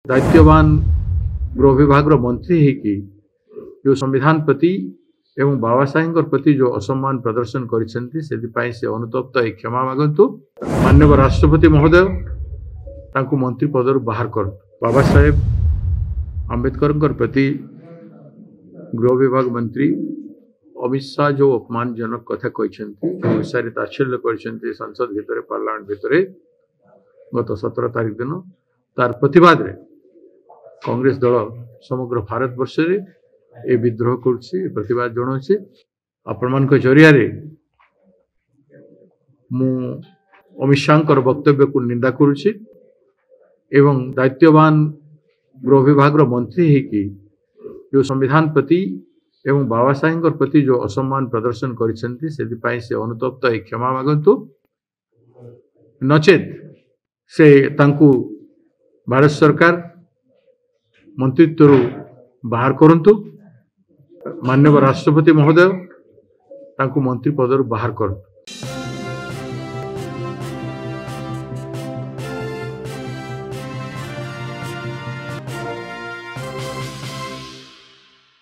दायित्ववान गृह विभाग मंत्री है जो संविधान प्रति एवं बाबा साहेब प्रति जो असम्मान प्रदर्शन करिसेंती से अनुतप्त क्षमा मागंतु। माननीय राष्ट्रपति महोदय तांकु मंत्री पदर बाहर कर। बाबा साहेब आंबेडकर प्रति गृह विभाग मंत्री अमित शाह जो अपमानजनक कथा कहते विषय तात्सल्य कर संसद भितर पार्लियामेंट भितर गत 17 तारिख दिन तार प्रतिवाद रे कांग्रेस दल समग्र भारत वर्ष रे विद्रोह करुच्ची प्रतिवाद जनाऊँच। आपण मान जरिया मु अमित शाह वक्तव्य को निंदा करुच्ची एवं दायित्ववान गृह विभाग मंत्री है जो संविधान प्रति एवं बाबा साहेब प्रति जो असम्मान प्रदर्शन करिसेंती से अनुतप्त क्षमा मागंतु। नचेत से तांकु भारत सरकार मंत्रित्व बाहर करंतु। माननीय राष्ट्रपति महोदय तांकु मंत्री पदर बाहर करंतु।